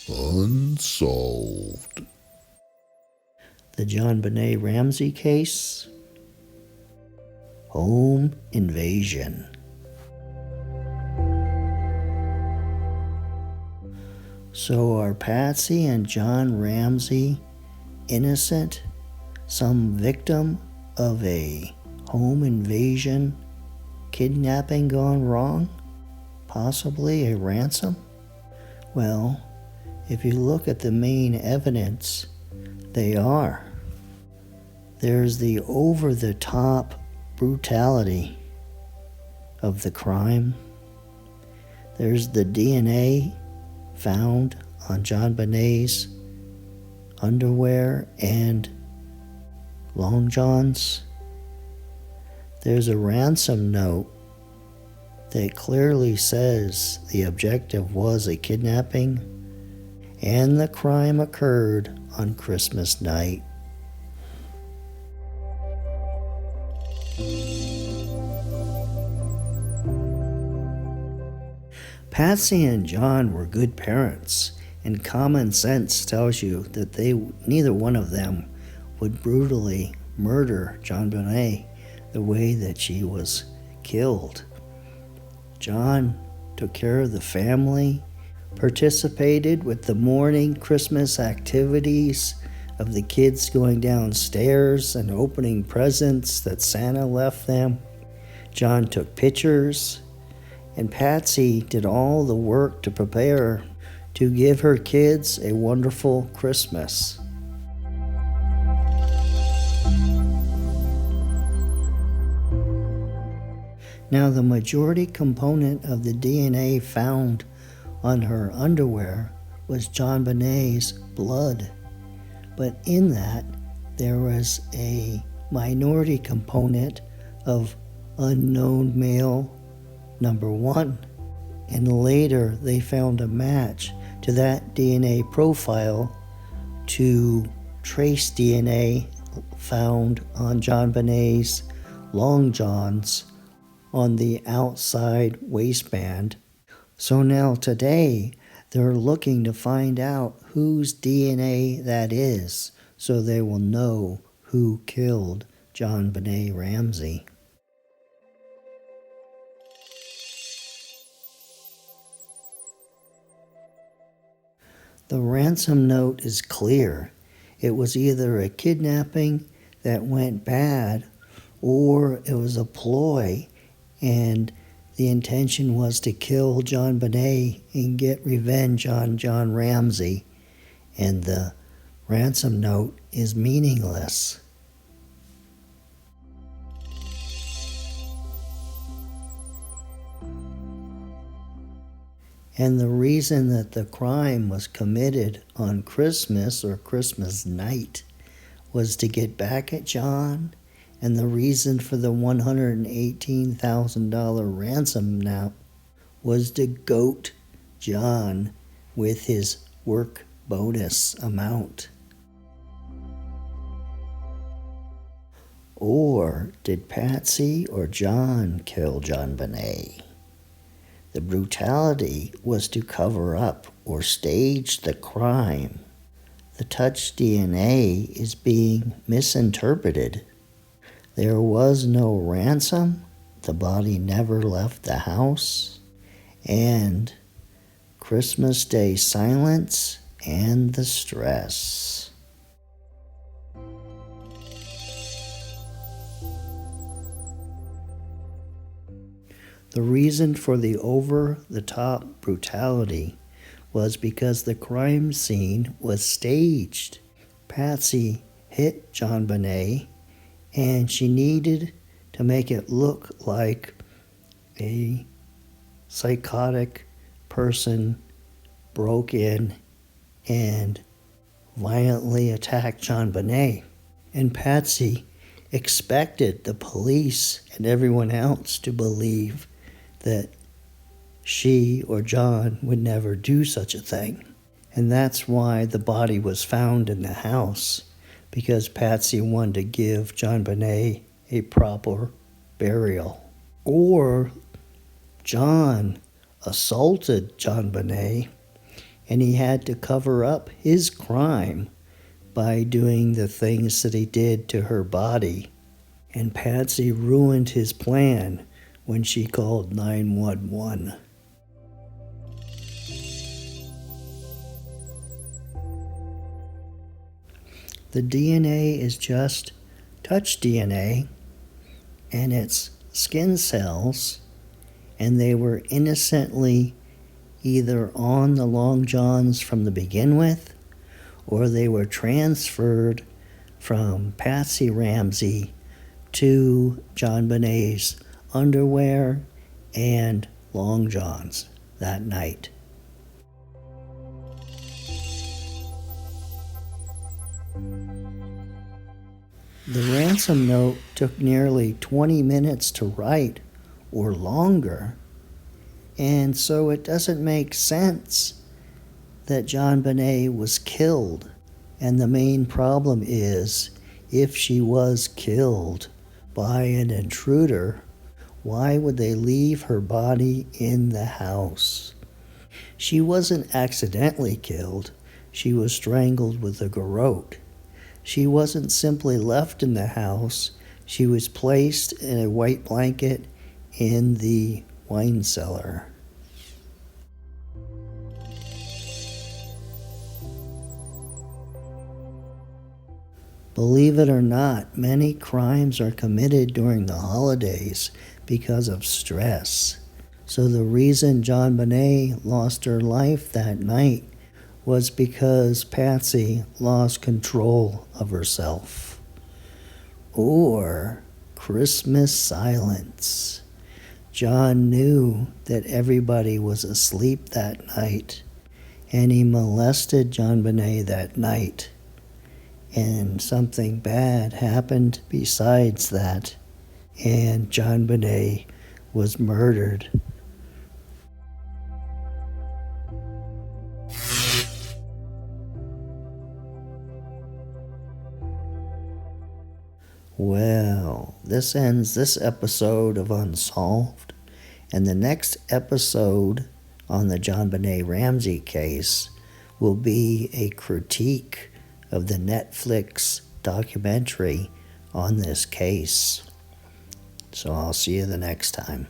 Unsolved. The JonBenet Ramsey case. Home invasion. So are Patsy and John Ramsey innocent? Some victim of a home invasion, kidnapping gone wrong? Possibly a ransom? Well, if you look at the main evidence, they are. There's the over-the-top brutality of the crime. There's the DNA found on JonBenet's underwear and long johns. There's a ransom note that clearly says the objective was a kidnapping, and the crime occurred on Christmas night. Patsy and John were good parents, and common sense tells you that neither one of them would brutally murder JonBenet the way that she was killed. John took care of the family, participated with the morning Christmas activities of the kids going downstairs and opening presents that Santa left them. John took pictures, and Patsy did all the work to prepare to give her kids a wonderful Christmas. Now, the majority component of the DNA found on her underwear was JonBenet's blood, but in that there was a minority component of unknown male number 1, and later they found a match to that DNA profile to trace DNA found on JonBenet's long johns on the outside waistband. So now today they're looking to find out whose DNA that is, so they will know who killed JonBenet Ramsey. The ransom note is clear. It was either a kidnapping that went bad, or it was a ploy, and the intention was to kill JonBenet and get revenge on John Ramsey, and the ransom note is meaningless. And the reason that the crime was committed on Christmas or Christmas night was to get back at John, and the reason for the $118,000 ransom note was to goat John with his work bonus amount. Or did Patsy or John kill JonBenet? The brutality was to cover up or stage the crime. The touch DNA is being misinterpreted. There was no ransom, the body never left the house, and Christmas Day silence and the stress. The reason for the over-the-top brutality was because the crime scene was staged. Patsy hit JonBenet, and she needed to make it look like a psychotic person broke in and violently attacked JonBenet. And Patsy expected the police and everyone else to believe that she or John would never do such a thing. And that's why the body was found in the house, because Patsy wanted to give JonBenet a proper burial. Or John assaulted JonBenet and he had to cover up his crime by doing the things that he did to her body. And Patsy ruined his plan when she called 911. The DNA is just touch DNA, and it's skin cells, and they were innocently either on the Long Johns from the begin with, or they were transferred from Patsy Ramsey to JonBenet's underwear and Long Johns that night. The ransom note took nearly 20 minutes to write, or longer, and so it doesn't make sense that JonBenet was killed. And the main problem is, if she was killed by an intruder, why would they leave her body in the house? She wasn't accidentally killed. She was strangled with a garrote. She wasn't simply left in the house. She was placed in a white blanket in the wine cellar. Believe it or not, many crimes are committed during the holidays because of stress. So the reason JonBenet lost her life that night was because Patsy lost control of herself. Or Christmas silence. John knew that everybody was asleep that night, and he molested JonBenet that night. And something bad happened besides that, and JonBenet was murdered. Well, this ends this episode of Unsolved, and the next episode on the JonBenet Ramsey case will be a critique of the Netflix documentary on this case. So I'll see you the next time.